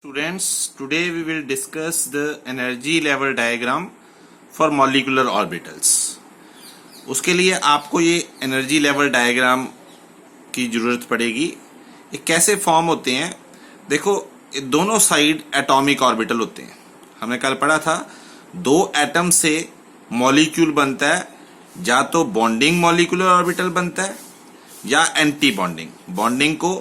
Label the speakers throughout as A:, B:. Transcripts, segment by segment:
A: Students, today we will discuss the energy level diagram for molecular orbitals. उसके लिए आपको ये एनर्जी लेवल डायग्राम की जरूरत पड़ेगी। ये कैसे फॉर्म होते हैं? देखो, दोनों साइड एटॉमिक ऑर्बिटल होते हैं। हमने कल पढ़ा था दो एटम से मॉलिक्यूल बनता है, या तो बॉन्डिंग मॉलिक्यूलर ऑर्बिटल बनता है या एंटी बॉन्डिंग। बॉन्डिंग को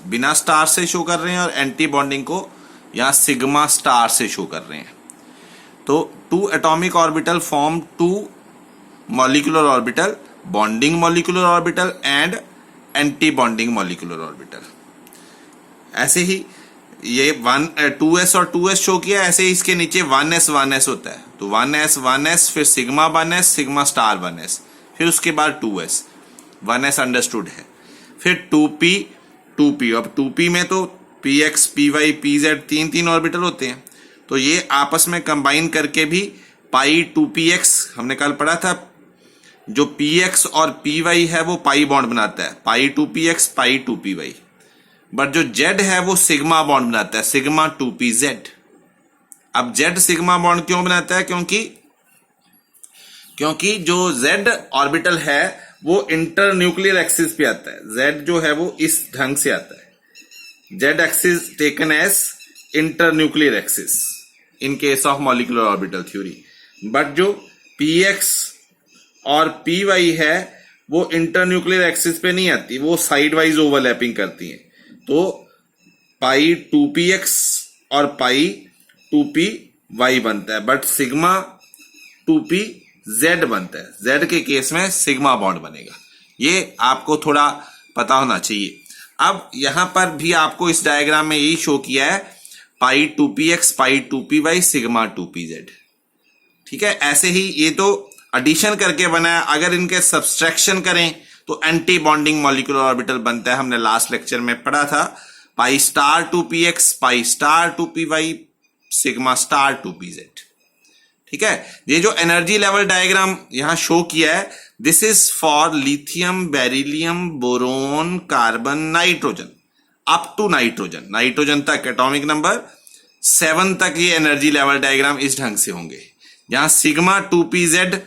A: बिना स्टार से शो कर रहे हैं और एंटी बॉन्डिंग को या सिग्मा स्टार से शो कर रहे हैं। तो two atomic orbital form two molecular orbital, bonding molecular orbital and anti bonding molecular orbital. ऐसे ही ये 2s और 2s शो किया, ऐसे ही इसके नीचे 1s होता है। तो 1s फिर sigma 1s, sigma star 1s, फिर उसके बाद 2s। 1s अंडरस्टूड है। फिर 2p। अब 2p में तो px, py, pz तीन ऑर्बिटल होते हैं। तो ये आपस में कंबाइन करके भी पाई 2px हमने कल पढ़ा था। जो px और py है वो पाई बॉन्ड बनाता है, पाई 2px, पाई 2py। बट जो z है वो सिग्मा बॉन्ड बनाता है, सिग्मा 2pz। अब z सिग्मा बॉन्ड क्यों बनाता है? क्योंकि जो z ऑर्बिटल है वो इंटर न्यूक्लियर एक्सिस पे आता है। z जो है वो इस ढंग से आता है, z axis taken as internuclear axis in case of molecular orbital theory. But जो px और py है वो इंटरन्यूक्लियर एक्सिस पे नहीं आती, वो साइड वाइज ओवरलैपिंग करती हैं। तो पाई 2px और पाई 2py बनता है, बट सिग्मा 2pz बनता है। z के केस में सिग्मा बॉन्ड बनेगा। ये आपको थोड़ा पता होना चाहिए। अब यहां पर भी आपको इस डायग्राम में यही शो किया है, पाई 2px, पाई 2py, सिग्मा 2pz। ठीक है, ऐसे ही ये तो एडिशन करके बना है। अगर इनके सब्सट्रैक्शन करें तो एंटी बॉन्डिंग मॉलिक्यूलर ऑर्बिटल बनता है। हमने लास्ट लेक्चर में पढ़ा था pi star 2px, pi star 2py, sigma star 2pz। ठीक है, ये जो एनर्जी लेवल डायग्राम यहां शो किया है, this is for lithium, beryllium, boron, carbon, nitrogen, up to nitrogen तक, एटॉमिक नंबर 7 तक ये एनर्जी लेवल डायग्राम इस ढंग से होंगे, जहां सिग्मा 2pz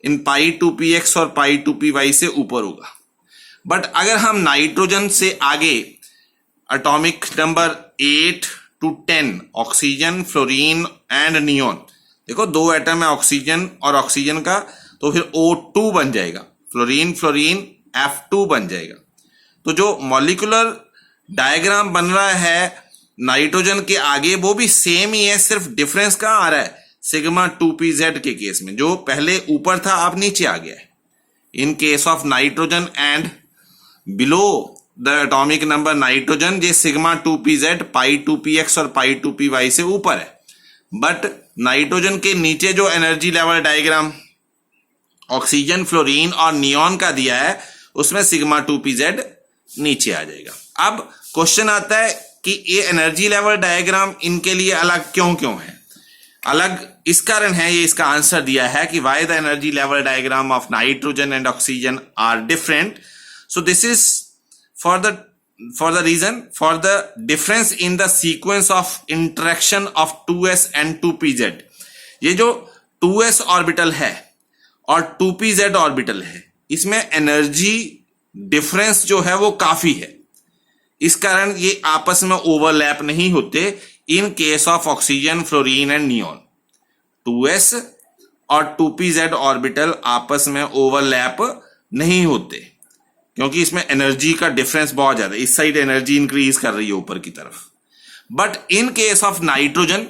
A: इन पाई 2px और पाई 2py से ऊपर होगा। बट अगर हम नाइट्रोजन से आगे atomic number 8 to 10, oxygen, fluorine and neon, देखो दो एटम है ऑक्सीजन और ऑक्सीजन का, तो फिर O2 बन जाएगा, फ्लोरीन F2 बन जाएगा। तो जो मॉलिक्यूलर डायग्राम बन रहा है नाइट्रोजन के आगे वो भी सेम ही है, सिर्फ डिफरेंस कहां आ रहा है? सिग्मा 2pz के केस में, जो पहले ऊपर था अब नीचे आ गया है। In case of nitrogen and below the atomic number nitrogen, ये सिग्मा 2pz पाई 2px और पाई 2py से ऊपर है। बट नाइट्रोजन के नीचे जो energy level diagram oxygen, fluorine और नियोन का दिया है, उसमें सिग्मा 2pz नीचे आ जाएगा। अब क्वेश्चन आता है कि ये एनर्जी लेवल डायग्राम इनके लिए अलग क्यों है? अलग इस कारण है, ये इसका आंसर दिया है कि why the energy level diagram of nitrogen and oxygen are different. So this is for the reason for the difference in the sequence of interaction of 2s and 2pz। ये जो 2s ऑर्बिटल है और 2pz orbital है, इसमें energy difference जो है वो काफी है। इस कारण ये आपस में ओवरलैप नहीं होते in case of oxygen, fluorine and neon. 2s और 2pz ऑर्बिटल आपस में ओवरलैप नहीं होते क्योंकि इसमें एनर्जी का डिफरेंस बहुत ज्यादा है। इस साइड एनर्जी इंक्रीज कर रही है ऊपर की तरफ। But in case of nitrogen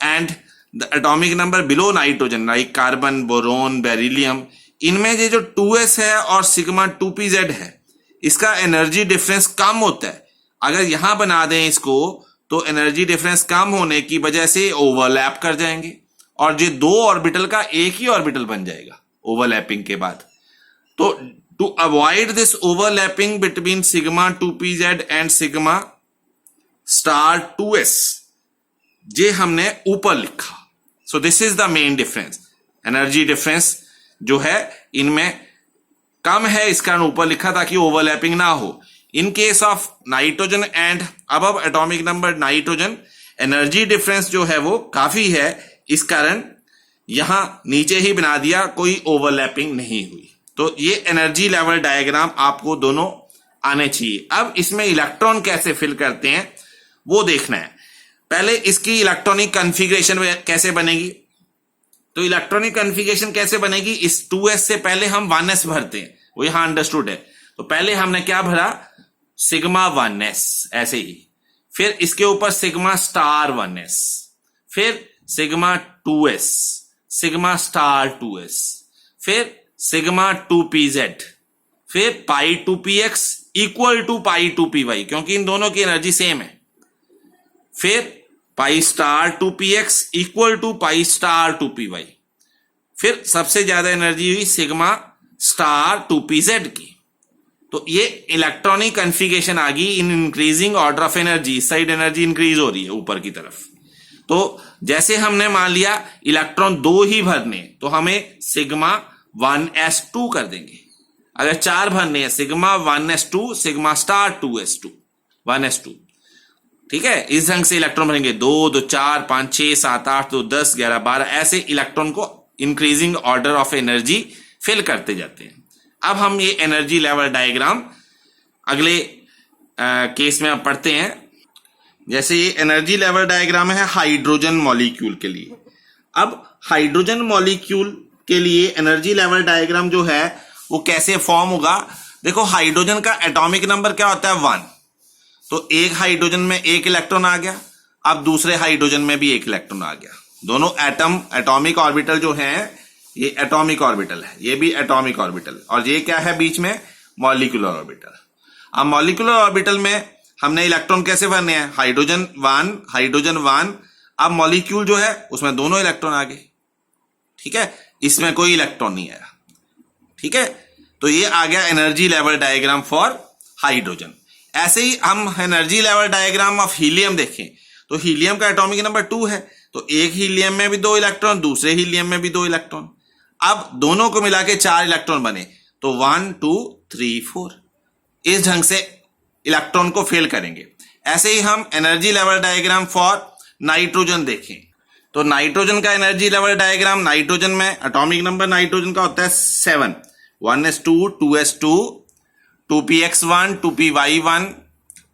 A: and the atomic number below nitrogen like carbon, boron, beryllium, इनमें ये जो 2s है और सिग्मा 2pz है, इसका एनर्जी डिफरेंस कम होता है। अगर यहां बना दें इसको तो एनर्जी डिफरेंस कम होने की वजह से ओवरलैप कर जाएंगे और ये दो ऑर्बिटल का एक ही ऑर्बिटल बन जाएगा ओवरलैपिंग के बाद। तो to avoid this overlapping between sigma 2pz and sigma star 2s, ये हमने ऊपर लिखा। So this is the main difference। Energy difference जो है इनमें कम है, इस कारण ऊपर लिखा ताकि ओवरलैपिंग ना हो। In case of nitrogen and above atomic number nitrogen energy difference जो है वो काफी है, इस कारण यहां नीचे ही बना दिया, कोई ओवरलैपिंग नहीं हुई। तो ये एनर्जी लेवल डायग्राम आपको दोनों आने चाहिए। अब इसमें इलेक्ट्रॉन कैसे फिल करते हैं वो देखना है। पहले इसकी इलेक्ट्रॉनिक कॉन्फ़िगरेशन कैसे बनेगी, तो इलेक्ट्रॉनिक कॉन्फ़िगरेशन कैसे बनेगी, इस 2s से पहले हम 1s भरते हैं, वो यहां अंडरस्टूड है। तो पहले हमने क्या भरा, सिग्मा 1s ऐसे ही, फिर इसके ऊपर सिग्मा स्टार 1s, फिर sigma 2s, sigma star 2s, फिर सिग्मा 2pz, फिर पाई 2px equal to pi 2py, क्योंकि इन दोनों की एनर्जी सेम है, फिर pi star 2px equal to pi star 2py, फिर सबसे ज्यादा एनर्जी हुई सिग्मा स्टार 2pz की। तो ये इलेक्ट्रॉनिक कॉन्फ़िगरेशन आ गई in increasing order of energy, इस साइड एनर्जी इंक्रीज हो रही है ऊपर की तरफ। तो जैसे हमने मान लिया इलेक्ट्रॉन 2 ही भरने, तो हमें सिग्मा 1s2 कर देंगे। अगर 4 भरने हैं, sigma 1s2 sigma star 2s2 1s2, ठीक है। इस ढंग से इलेक्ट्रॉन भरेंगे, 2 2 4 5 6 7 8 2 10 11 12, ऐसे इलेक्ट्रॉन को increasing order of energy fill करते जाते हैं। अब हम ये एनर्जी लेवल डायग्राम अगले केस में अब पढ़ते हैं। जैसे ये एनर्जी लेवल डायग्राम है हाइड्रोजन मॉलिक्यूल के लिए। अब हाइड्रोजन मॉलिक्यूल के लिए एनर्जी लेवल डायग्राम जो है वो कैसे फॉर्म होगा, देखो हाइड्रोजन का एटॉमिक नंबर क्या होता है 1, तो एक हाइड्रोजन में एक इलेक्ट्रॉन आ गया, अब दूसरे हाइड्रोजन में भी एक इलेक्ट्रॉन आ गया। दोनों एटम एटॉमिक ऑर्बिटल जो है ये एटॉमिक ऑर्बिटल है, ये भी एटॉमिक ऑर्बिटल, और ये क्या है बीच में, मॉलिक्यूलर ऑर्बिटल। अब मॉलिक्यूलर ऑर्बिटल में हमने इलेक्ट्रॉन कैसे भरने हैं, हाइड्रोजन 1 हाइड्रोजन 1, अब मॉलिक्यूल जो है उसमें दोनों इलेक्ट्रॉन आ गए, ठीक है, इसमें कोई इलेक्ट्रॉन नहीं आया, ठीक है। तो ये आ गया energy level diagram for hydrogen. ऐसे ही हम energy level diagram of helium देखें, तो हीलियम का एटॉमिक नंबर 2 है, तो एक हीलियम में भी 2 इलेक्ट्रॉन, दूसरे हीलियम में भी 2 इलेक्ट्रॉन, अब दोनों को मिला के 4 इलेक्ट्रॉन बने, तो 1 2 3 4, इस ढंग से इलेक्ट्रॉन को फिल करेंगे। ऐसे ही हम energy level diagram for nitrogen देखें, तो नाइट्रोजन का एनर्जी लेवल डायग्राम, नाइट्रोजन में एटॉमिक नंबर नाइट्रोजन का होता है 7, 1s2 2s2 2px1 2py1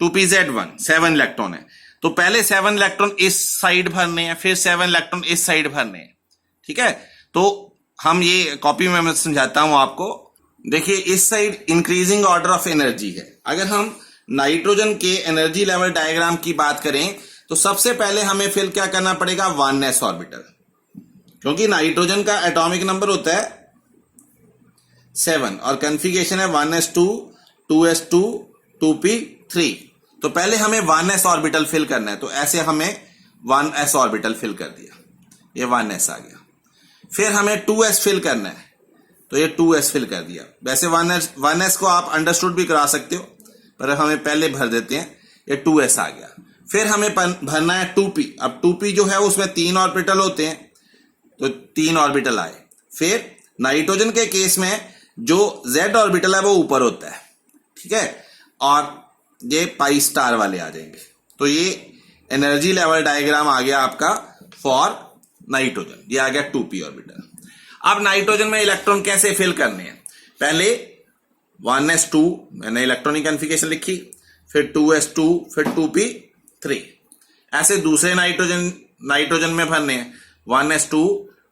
A: 2pz1, 7 electron है। तो पहले 7 इलेक्ट्रॉन इस साइड भरने हैं, फिर 7 इलेक्ट्रॉन इस साइड भरने हैं, ठीक है। तो हम ये कॉपी में मैं समझाता हूं आपको। देखिए इस side increasing order of energy है। अगर हम नाइट्रोजन के एनर्जी लेवल डायग्राम की बात करें तो सबसे पहले हमें फिल क्या करना पड़ेगा, 1s ऑर्बिटल, क्योंकि नाइट्रोजन का एटॉमिक नंबर होता है 7 और कॉन्फ़िगरेशन है 1s2 2s2 2p3। तो पहले हमें 1s ऑर्बिटल फिल करना है, तो ऐसे हमें 1s ऑर्बिटल फिल कर दिया, ये 1s आ गया। फिर हमें 2s फिल करना है, तो ये 2s फिल कर दिया। वैसे 1s को आप अंडरस्टूड भी करा सकते हो, पर हमें पहले भर देते हैं, ये 2s आ गया। फिर हमें भरना है 2p। अब 2p जो है उसमें 3 ऑर्बिटल होते हैं, तो 3 ऑर्बिटल आए। फिर नाइट्रोजन के केस में जो z ऑर्बिटल है वो ऊपर होता है, ठीक है, और ये पाई स्टार वाले आ जाएंगे। तो ये एनर्जी लेवल डायग्राम आ गया आपका फॉर नाइट्रोजन, ये आ गया 2p ऑर्बिटल। अब नाइट्रोजन में इलेक्ट्रॉन कैसे फिल करने हैं, पहले 1s2 मैंने इलेक्ट्रॉनिक कॉन्फ़िगरेशन लिखी, फिर 2s2, फिर 2p3, ऐसे दूसरे नाइट्रोजन में भरने हैं 1s2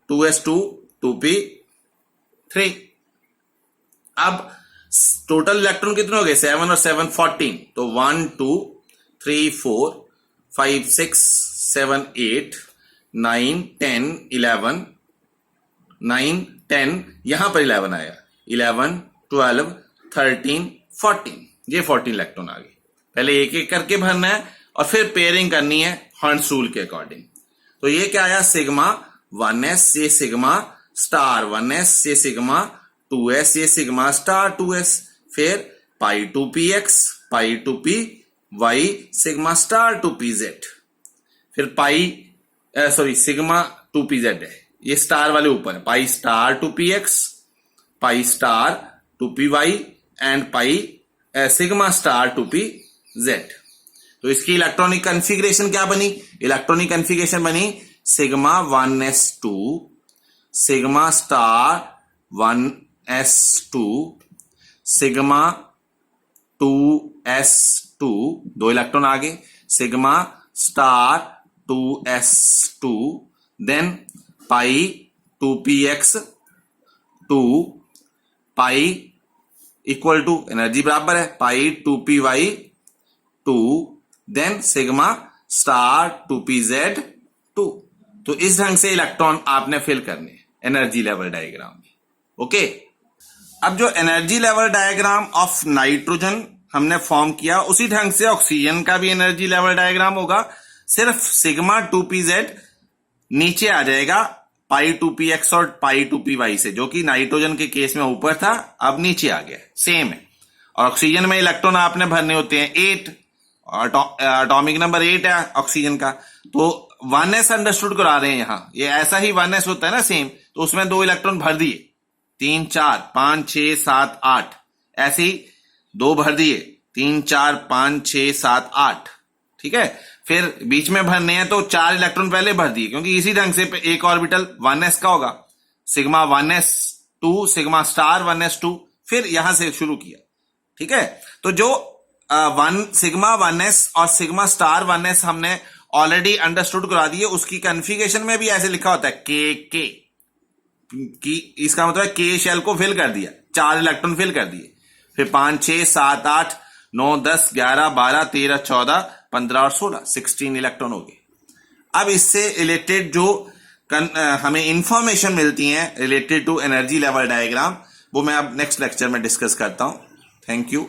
A: 2s2 2p3। अब टोटल इलेक्ट्रॉन कितने हो गए, 7 और 7 14, तो 1 2 3 4 5 6 7 8 9 10 11 9 10, यहां पर 11 आया, 11 12 13 14, ये 14 इलेक्ट्रॉन आ गए। पहले एक एक करके भरना है और फिर पेयरिंग करनी है हर्ट्ज रूल के अकॉर्डिंग। तो ये क्या आया, सिग्मा 1s, ये सिग्मा स्टार 1s, ये सिग्मा 2s, ये सिग्मा स्टार 2s, फिर पाई 2px पाई 2py सिग्मा स्टार 2pz, फिर सिग्मा 2pz है, ये स्टार वाले ऊपर है, pi star 2px pi star 2py and pi sigma star 2pz। तो इसकी इलेक्ट्रॉनिक कॉन्फ़िगरेशन क्या बनी? इलेक्ट्रॉनिक कॉन्फ़िगरेशन बनी sigma 1s2 sigma star 1s2 sigma 2s2, 2 electron आगे, sigma star 2s2, then pi 2px 2 pi equal to energy बराबर है पाई 2py 2, then sigma star 2pz 2। तो इस ढंग से इलेक्ट्रॉन आपने फिल करने एनर्जी लेवल डायग्राम में। ओके, अब जो energy level diagram of nitrogen हमने फॉर्म किया, उसी ढंग से ऑक्सीजन का भी एनर्जी लेवल डायग्राम होगा, सिर्फ सिग्मा 2pz नीचे आ जाएगा पाई 2px और पाई 2py से, जो कि नाइट्रोजन के केस में ऊपर था, अब नीचे आ गया, सेम है। और ऑक्सीजन में इलेक्ट्रॉन आपने भरने होते हैं 8, एटॉमिक नंबर 8 है ऑक्सीजन का, तो 1s अंडरस्टूड करा रहे हैं यहां, ये ऐसा ही 1s होता है ना सेम, तो उसमें 2 इलेक्ट्रॉन भर दिए, 3 4 5 6 7 8, ऐसे ही 2 भर दिए, 3 4 5 6 7 8, ठीक है। फिर बीच में भरने हैं तो 4 इलेक्ट्रॉन पहले भर दिए, क्योंकि इसी ढंग से एक ऑर्बिटल 1s का होगा, sigma 1s2 sigma star 1s2, फिर यहां से शुरू किया, ठीक है। तो जो सिग्मा 1s और सिग्मा स्टार 1s हमने ऑलरेडी अंडरस्टूड करा दिए, उसकी कॉन्फ़िगरेशन में भी ऐसे लिखा होता है के कि इसका मतलब के शेल को फिल कर दिया, 4 इलेक्ट्रॉन फिल कर दिए, फिर 5 6 7 8 9 10 11 12 13 14 15 और 16 इलेक्ट्रॉन हो गए। अब इससे रिलेटेड जो हमें इंफॉर्मेशन मिलती है related to energy level diagram, वो मैं अब नेक्स्ट लेक्चर में डिस्कस करता हूं। Thank you.